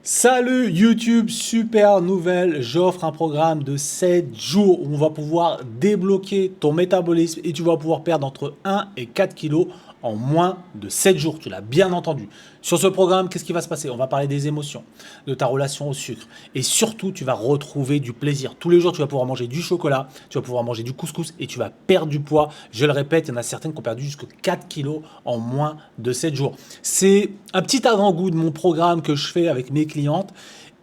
Salut YouTube, super nouvelle, j'offre un programme de 7 jours où on va pouvoir débloquer ton métabolisme et tu vas pouvoir perdre entre 1 et 4 kilos en moins de 7 jours, tu l'as bien entendu. Sur ce programme, qu'est-ce qui va se passer? On va parler des émotions, de ta relation au sucre et surtout tu vas retrouver du plaisir. Tous les jours tu vas pouvoir manger du chocolat, tu vas pouvoir manger du couscous et tu vas perdre du poids. Je le répète, il y en a certaines qui ont perdu jusqu'à 4 kilos en moins de 7 jours. C'est un petit avant-goût de mon programme que je fais avec mes clientes.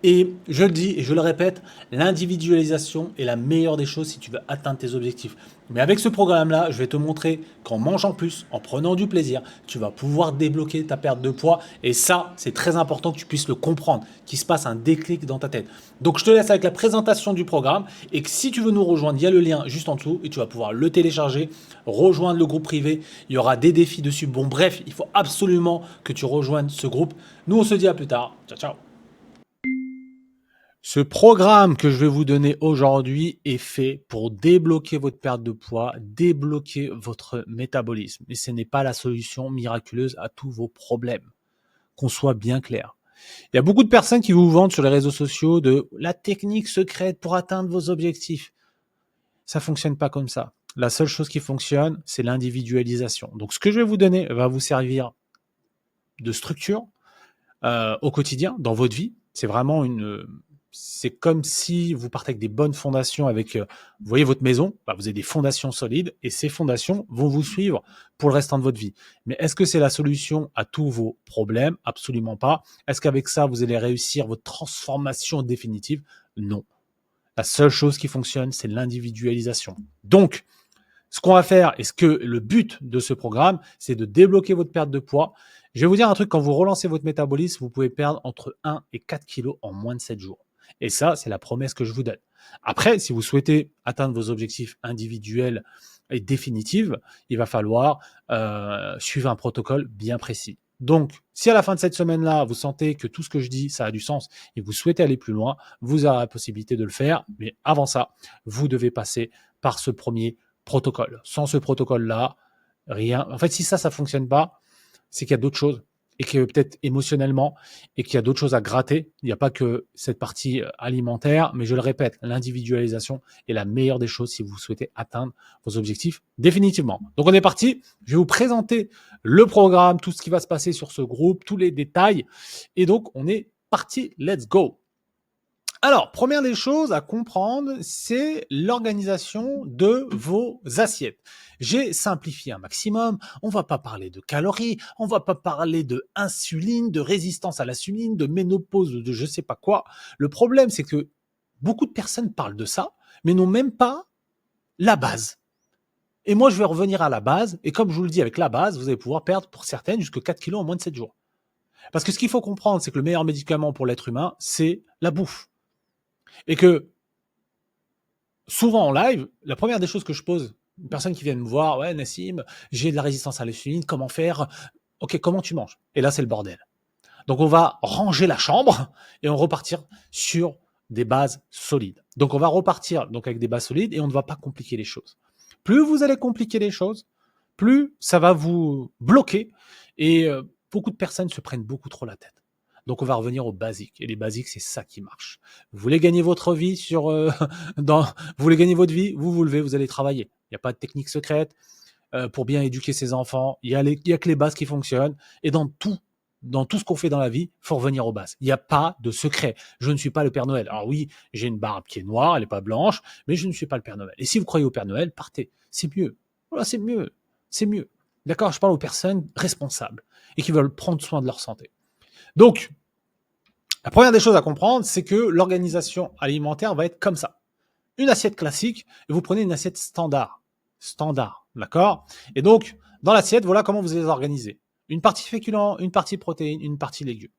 Et je le dis et je le répète, l'individualisation est la meilleure des choses si tu veux atteindre tes objectifs. Mais avec ce programme-là, je vais te montrer qu'en mangeant plus, en prenant du plaisir, tu vas pouvoir débloquer ta perte de poids. Et ça, c'est très important que tu puisses le comprendre, qu'il se passe un déclic dans ta tête. Donc je te laisse avec la présentation du programme et que si tu veux nous rejoindre, il y a le lien juste en dessous et tu vas pouvoir le télécharger, rejoindre le groupe privé. Il y aura des défis dessus. Bon, bref, il faut absolument que tu rejoignes ce groupe. Nous, on se dit à plus tard. Ciao, ciao. Ce programme que je vais vous donner aujourd'hui est fait pour débloquer votre perte de poids, débloquer votre métabolisme. Et ce n'est pas la solution miraculeuse à tous vos problèmes. Qu'on soit bien clair. Il y a beaucoup de personnes qui vous vendent sur les réseaux sociaux de la technique secrète pour atteindre vos objectifs. Ça fonctionne pas comme ça. La seule chose qui fonctionne, c'est l'individualisation. Donc, ce que je vais vous donner va vous servir de structure au quotidien, dans votre vie. C'est vraiment c'est comme si vous partez avec des bonnes fondations, avec, vous voyez votre maison, bah, vous avez des fondations solides et ces fondations vont vous suivre pour le restant de votre vie. Mais est-ce que c'est la solution à tous vos problèmes? Absolument pas. Est-ce qu'avec ça, vous allez réussir votre transformation définitive? Non. La seule chose qui fonctionne, c'est l'individualisation. Donc, ce qu'on va faire et ce que le but de ce programme, c'est de débloquer votre perte de poids. Je vais vous dire un truc, quand vous relancez votre métabolisme, vous pouvez perdre entre 1 et 4 kilos en moins de 7 jours. Et ça, c'est la promesse que je vous donne. Après, si vous souhaitez atteindre vos objectifs individuels et définitifs, il va falloir suivre un protocole bien précis. Donc, si à la fin de cette semaine-là, vous sentez que tout ce que je dis, ça a du sens et vous souhaitez aller plus loin, vous aurez la possibilité de le faire. Mais avant ça, vous devez passer par ce premier protocole. Sans ce protocole-là, rien. En fait, si ça fonctionne pas, c'est qu'il y a d'autres choses et que peut-être émotionnellement et qu'il y a d'autres choses à gratter. Il n'y a pas que cette partie alimentaire, mais je le répète, l'individualisation est la meilleure des choses si vous souhaitez atteindre vos objectifs définitivement. Donc on est parti. Je vais vous présenter le programme, tout ce qui va se passer sur ce groupe, tous les détails. Et donc on est parti. Let's go. Alors, première des choses à comprendre, c'est l'organisation de vos assiettes. J'ai simplifié un maximum. On va pas parler de calories, on va pas parler de insuline, de résistance à l'insuline, de ménopause, de je sais pas quoi. Le problème, c'est que beaucoup de personnes parlent de ça, mais n'ont même pas la base. Et moi, je vais revenir à la base. Et comme je vous le dis, avec la base, vous allez pouvoir perdre pour certaines jusqu'à 4 kilos en moins de 7 jours. Parce que ce qu'il faut comprendre, c'est que le meilleur médicament pour l'être humain, c'est la bouffe. Et que souvent en live, la première des choses que je pose, une personne qui vient me voir, ouais, Nassim, j'ai de la résistance à l'insuline, comment faire? Ok, comment tu manges? Et là, c'est le bordel. Donc, on va ranger la chambre et on repartir sur des bases solides. Donc, on va repartir donc avec des bases solides et on ne va pas compliquer les choses. Plus vous allez compliquer les choses, plus ça va vous bloquer et beaucoup de personnes se prennent beaucoup trop la tête. Donc, on va revenir aux basiques. Et les basiques, c'est ça qui marche. Vous voulez gagner votre vie vous voulez gagner votre vie, vous vous levez, vous allez travailler. Il n'y a pas de technique secrète pour bien éduquer ses enfants. Il y a que les bases qui fonctionnent. Et dans tout ce qu'on fait dans la vie, faut revenir aux bases. Il n'y a pas de secret. Je ne suis pas le Père Noël. Alors oui, j'ai une barbe qui est noire, elle n'est pas blanche, mais je ne suis pas le Père Noël. Et si vous croyez au Père Noël, partez. C'est mieux. Voilà, c'est mieux. C'est mieux. D'accord? Je parle aux personnes responsables et qui veulent prendre soin de leur santé. Donc, la première des choses à comprendre, c'est que l'organisation alimentaire va être comme ça. Une assiette classique, et vous prenez une assiette standard. Standard, d'accord? Et donc, dans l'assiette, voilà comment vous allez organiser. Une partie féculent, une partie protéines, une partie légumes.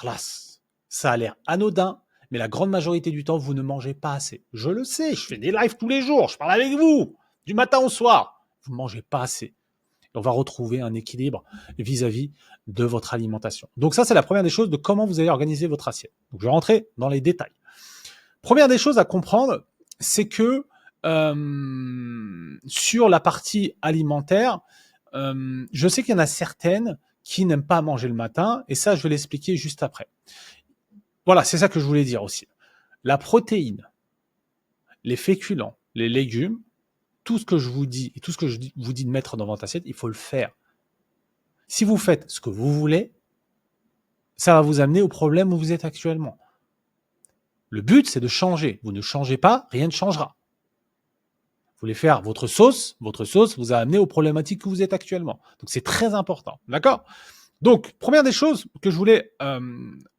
Khalas. Ça a l'air anodin, mais la grande majorité du temps, vous ne mangez pas assez. Je le sais, je fais des lives tous les jours, je parle avec vous, du matin au soir. Vous ne mangez pas assez. On va retrouver un équilibre vis-à-vis de votre alimentation. Donc ça, c'est la première des choses de comment vous allez organiser votre assiette. Donc je vais rentrer dans les détails. Première des choses à comprendre, c'est que sur la partie alimentaire, je sais qu'il y en a certaines qui n'aiment pas manger le matin, et ça, je vais l'expliquer juste après. Voilà, c'est ça que je voulais dire aussi. La protéine, les féculents, les légumes, tout ce que je vous dis et tout ce que je vous dis de mettre dans votre assiette, il faut le faire. Si vous faites ce que vous voulez, ça va vous amener au problème où vous êtes actuellement. Le but, c'est de changer. Vous ne changez pas, rien ne changera. Vous voulez faire votre sauce vous a amené aux problématiques où vous êtes actuellement. Donc, c'est très important. D'accord? Donc, première des choses que je voulais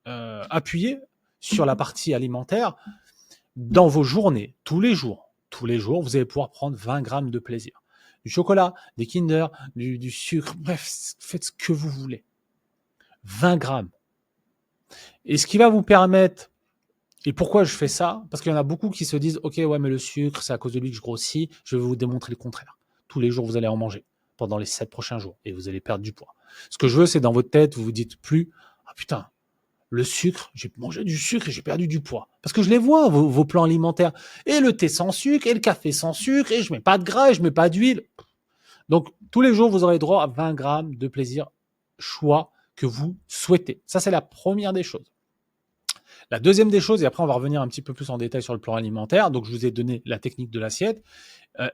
appuyer sur la partie alimentaire, dans vos journées, tous les jours, vous allez pouvoir prendre 20 grammes de plaisir. Du chocolat, des Kinder, du sucre, bref, faites ce que vous voulez. 20 grammes. Et ce qui va vous permettre, et pourquoi je fais ça? Parce qu'il y en a beaucoup qui se disent, ok, ouais, mais le sucre, c'est à cause de lui que je grossis. Je vais vous démontrer le contraire. Tous les jours, vous allez en manger pendant les 7 prochains jours et vous allez perdre du poids. Ce que je veux, c'est dans votre tête, vous vous dites plus, ah putain, le sucre, j'ai mangé du sucre et j'ai perdu du poids. Parce que je les vois, vos plans alimentaires. Et le thé sans sucre, et le café sans sucre, et je mets pas de gras, et je mets pas d'huile. Donc, tous les jours, vous aurez droit à 20 grammes de plaisir choix que vous souhaitez. Ça, c'est la première des choses. La deuxième des choses, et après, on va revenir un petit peu plus en détail sur le plan alimentaire. Donc, je vous ai donné la technique de l'assiette.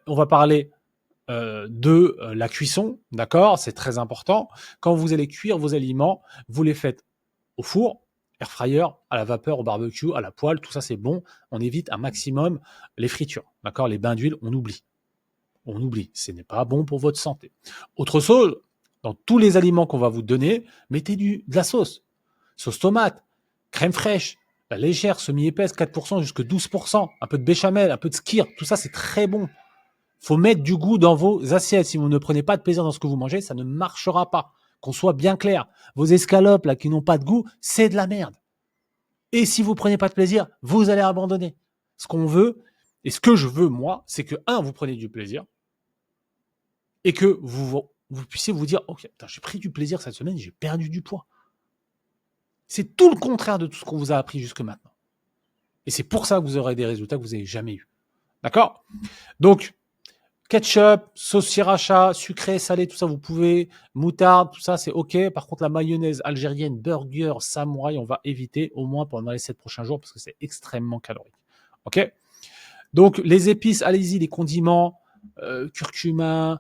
On va parler de la cuisson, d'accord? C'est très important. Quand vous allez cuire vos aliments, vous les faites au four, air fryer, à la vapeur, au barbecue, à la poêle, tout ça c'est bon. On évite un maximum les fritures, d'accord? Les bains d'huile, on oublie. On oublie, ce n'est pas bon pour votre santé. Autre chose, dans tous les aliments qu'on va vous donner, mettez de la sauce. Sauce tomate, crème fraîche, la légère, semi-épaisse, 4% jusqu'à 12%, un peu de béchamel, un peu de skyr, tout ça c'est très bon. Faut mettre du goût dans vos assiettes. Si vous ne prenez pas de plaisir dans ce que vous mangez, ça ne marchera pas. Qu'on soit bien clair. Vos escalopes là qui n'ont pas de goût, c'est de la merde. Et si vous prenez pas de plaisir, vous allez abandonner. Ce qu'on veut, et ce que je veux moi, c'est que vous preniez du plaisir et que vous puissiez vous dire, ok, j'ai pris du plaisir cette semaine, j'ai perdu du poids. C'est tout le contraire de tout ce qu'on vous a appris jusque maintenant. Et c'est pour ça que vous aurez des résultats que vous n'avez jamais eu. D'accord? Donc, ketchup, sauce sriracha, sucré, salé, tout ça, vous pouvez. Moutarde, tout ça, c'est OK. Par contre, la mayonnaise algérienne, burger, samouraï, on va éviter au moins pendant les 7 prochains jours parce que c'est extrêmement calorique. OK? Donc, les épices, allez-y, les condiments, curcuma,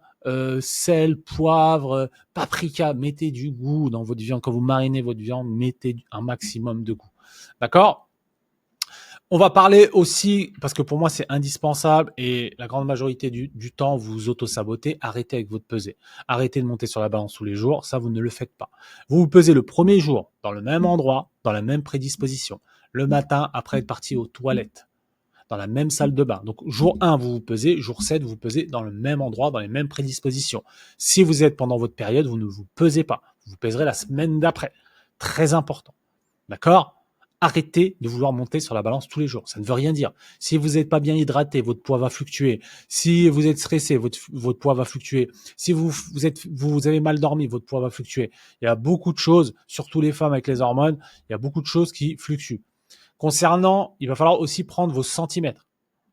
sel, poivre, paprika, mettez du goût dans votre viande. Quand vous marinez votre viande, mettez un maximum de goût. D'accord? On va parler aussi, parce que pour moi c'est indispensable et la grande majorité du temps vous vous auto-sabotez, arrêtez avec votre pesée. Arrêtez de monter sur la balance tous les jours, ça vous ne le faites pas. Vous vous pesez le premier jour, dans le même endroit, dans la même prédisposition. Le matin, après être parti aux toilettes, dans la même salle de bain. Donc jour 1, vous vous pesez, jour 7, vous vous pesez dans le même endroit, dans les mêmes prédispositions. Si vous êtes pendant votre période, vous ne vous pesez pas. Vous peserez la semaine d'après. Très important. D'accord? Arrêtez de vouloir monter sur la balance tous les jours. Ça ne veut rien dire. Si vous n'êtes pas bien hydraté, votre poids va fluctuer. Si vous êtes stressé, votre poids va fluctuer. Si vous avez mal dormi, votre poids va fluctuer. Il y a beaucoup de choses, surtout les femmes avec les hormones, il y a beaucoup de choses qui fluctuent. Concernant, il va falloir aussi prendre vos centimètres.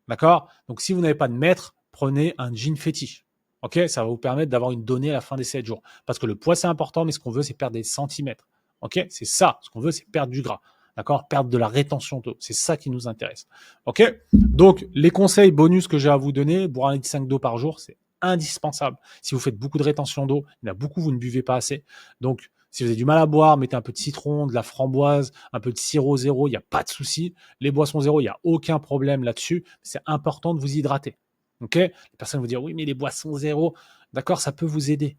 D'accord? Donc, si vous n'avez pas de mètre, prenez un jean fétiche. OK? Ça va vous permettre d'avoir une donnée à la fin des 7 jours. Parce que le poids, c'est important, mais ce qu'on veut, c'est perdre des centimètres. OK? C'est ça. Ce qu'on veut, c'est perdre du gras. D'accord? Perdre de la rétention d'eau. C'est ça qui nous intéresse. OK? Donc, les conseils bonus que j'ai à vous donner, boire 1,5 litre d'eau par jour, c'est indispensable. Si vous faites beaucoup de rétention d'eau, il y en a beaucoup, vous ne buvez pas assez. Donc, si vous avez du mal à boire, mettez un peu de citron, de la framboise, un peu de sirop zéro, il n'y a pas de souci. Les boissons zéro, il n'y a aucun problème là-dessus. C'est important de vous hydrater. OK? Les personnes vont dire, oui, mais les boissons zéro, d'accord, ça peut vous aider.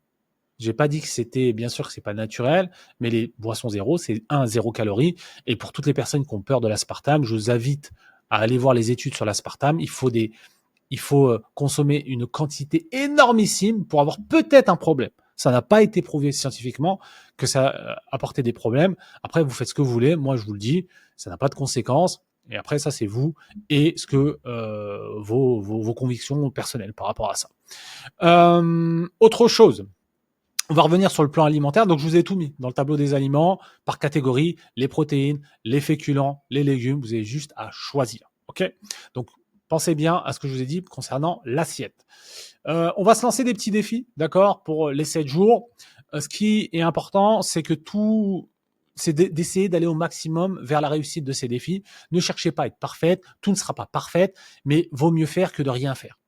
J'ai pas dit que c'était, bien sûr que c'est pas naturel, mais les boissons zéro, c'est 0 calories. Et pour toutes les personnes qui ont peur de l'aspartame, je vous invite à aller voir les études sur l'aspartame. Il faut consommer une quantité énormissime pour avoir peut-être un problème. Ça n'a pas été prouvé scientifiquement que ça apportait des problèmes. Après, vous faites ce que vous voulez. Moi, je vous le dis, ça n'a pas de conséquences. Et après, ça, c'est vous et ce que vos convictions personnelles par rapport à ça. Autre chose. On va revenir sur le plan alimentaire. Donc, je vous ai tout mis dans le tableau des aliments par catégorie, les protéines, les féculents, les légumes. Vous avez juste à choisir. OK? Donc, pensez bien à ce que je vous ai dit concernant l'assiette. On va se lancer des petits défis, d'accord, pour les 7 jours. Ce qui est important, c'est que tout c'est d'essayer d'aller au maximum vers la réussite de ces défis. Ne cherchez pas à être parfaite, tout ne sera pas parfait, mais vaut mieux faire que de rien faire.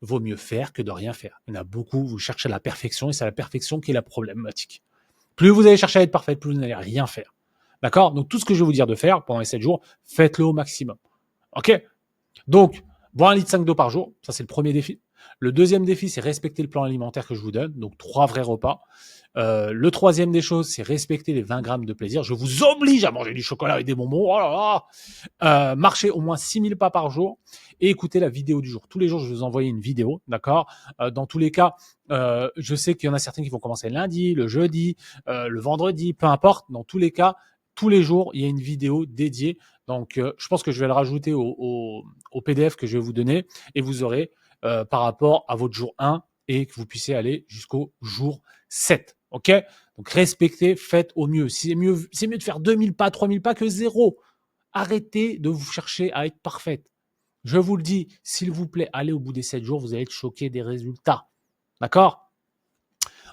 Vaut mieux faire que de rien faire. Il y en a beaucoup, vous cherchez la perfection et c'est la perfection qui est la problématique. Plus vous allez chercher à être parfaite, plus vous n'allez rien faire. D'accord? Donc tout ce que je vais vous dire de faire pendant les 7 jours, faites-le au maximum. OK? Donc, boire 1,5 litre d'eau par jour, ça c'est le premier défi. Le deuxième défi, c'est respecter le plan alimentaire que je vous donne, donc 3 vrais repas. Le troisième des choses, c'est respecter les 20 grammes de plaisir. Je vous oblige à manger du chocolat et des bonbons. Oh là là. Marcher au moins 6 000 pas par jour et écouter la vidéo du jour. Tous les jours, je vais vous envoyer une vidéo, d'accord? Dans tous les cas, je sais qu'il y en a certains qui vont commencer le lundi, le jeudi, le vendredi, peu importe. Dans tous les cas, tous les jours, il y a une vidéo dédiée. Donc, je pense que je vais le rajouter au PDF que je vais vous donner et vous aurez par rapport à votre jour 1 et que vous puissiez aller jusqu'au jour 7. OK? Donc, respectez, faites au mieux. C'est mieux de faire 2000 pas, 3000 pas que zéro. Arrêtez de vous chercher à être parfaite. Je vous le dis, s'il vous plaît, allez au bout des 7 jours, vous allez être choqué des résultats. D'accord?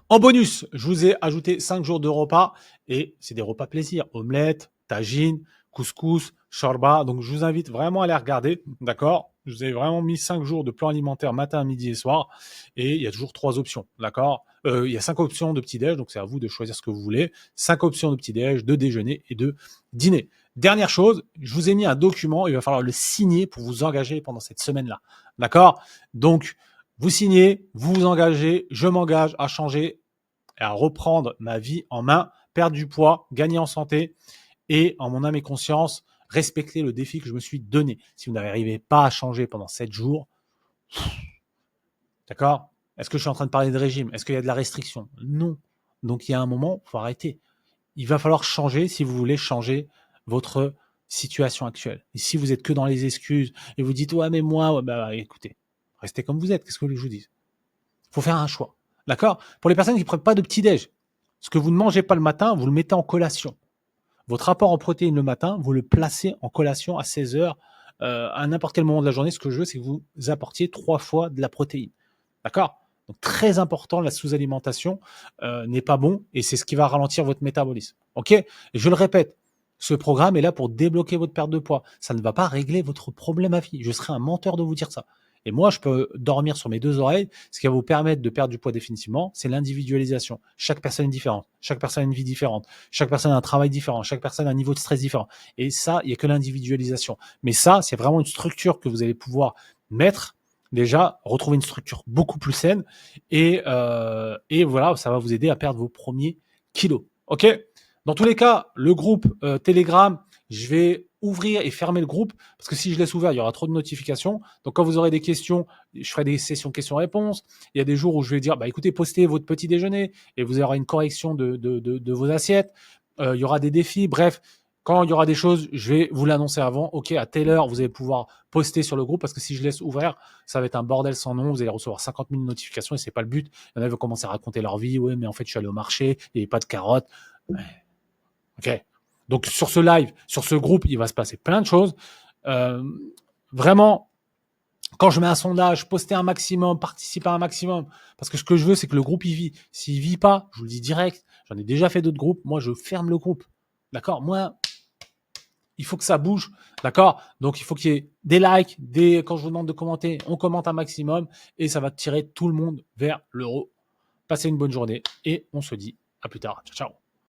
En bonus, je vous ai ajouté 5 jours de repas et c'est des repas plaisir. Omelette, tagine, couscous, shorba. Donc, je vous invite vraiment à les regarder. D'accord? Je vous ai vraiment mis 5 jours de plan alimentaire matin, midi et soir. Et il y a toujours 3 options. D'accord? Il y a 5 options de petit-déj. Donc, c'est à vous de choisir ce que vous voulez. 5 options de petit-déj, de déjeuner et de dîner. Dernière chose, je vous ai mis un document. Il va falloir le signer pour vous engager pendant cette semaine-là. D'accord? Donc, vous signez, vous vous engagez, je m'engage à changer et à reprendre ma vie en main, perdre du poids, gagner en santé et en mon âme et conscience, respecter le défi que je me suis donné. Si vous n'arrivez pas à changer pendant 7 jours, d'accord? Est-ce que je suis en train de parler de régime? Est-ce qu'il y a de la restriction? Non. Donc il y a un moment, il faut arrêter. Il va falloir changer si vous voulez changer votre situation actuelle. Et si vous êtes que dans les excuses et vous dites ouais mais moi, ouais, bah écoutez, restez comme vous êtes. Qu'est-ce que vous voulez que je vous dise? Il faut faire un choix. D'accord? Pour les personnes qui ne prennent pas de petit-déj, ce que vous ne mangez pas le matin, vous le mettez en collation. Votre apport en protéines le matin, vous le placez en collation à 16 heures, à n'importe quel moment de la journée. Ce que je veux, c'est que vous apportiez 3 fois de la protéine. D'accord? Donc, très important, la sous-alimentation n'est pas bon et c'est ce qui va ralentir votre métabolisme. OK? Et je le répète, ce programme est là pour débloquer votre perte de poids. Ça ne va pas régler votre problème à vie. Je serais un menteur de vous dire ça. Et moi, je peux dormir sur mes 2 oreilles. Ce qui va vous permettre de perdre du poids définitivement, c'est l'individualisation. Chaque personne est différente. Chaque personne a une vie différente. Chaque personne a un travail différent. Chaque personne a un niveau de stress différent. Et ça, il n'y a que l'individualisation. Mais ça, c'est vraiment une structure que vous allez pouvoir mettre. Déjà, retrouver une structure beaucoup plus saine. Et voilà, ça va vous aider à perdre vos premiers kilos. OK? Dans tous les cas, le groupe Telegram, je vais ouvrir et fermer le groupe parce que si je laisse ouvert, il y aura trop de notifications. Donc, quand vous aurez des questions, je ferai des sessions questions-réponses. Il y a des jours où je vais dire, bah, écoutez, postez votre petit déjeuner et vous aurez une correction de vos assiettes. Il y aura des défis. Bref, quand il y aura des choses, je vais vous l'annoncer avant. OK, à telle heure, vous allez pouvoir poster sur le groupe parce que si je laisse ouvert, ça va être un bordel sans nom. Vous allez recevoir 50 000 notifications et c'est pas le but. Il y en a qui vont commencer à raconter leur vie. Ouais, mais en fait, je suis allé au marché, il n'y avait pas de carottes. Ouais. OK. Donc, sur ce live, sur ce groupe, il va se passer plein de choses. Vraiment, quand je mets un sondage, postez un maximum, participez un maximum. Parce que ce que je veux, c'est que le groupe, il vit. S'il vit pas, je vous le dis direct, j'en ai déjà fait d'autres groupes, moi, je ferme le groupe. D'accord? Moi, il faut que ça bouge. D'accord? Donc, il faut qu'il y ait des likes, quand je vous demande de commenter, on commente un maximum et ça va tirer tout le monde vers l'euro. Passez une bonne journée et on se dit à plus tard. Ciao, ciao.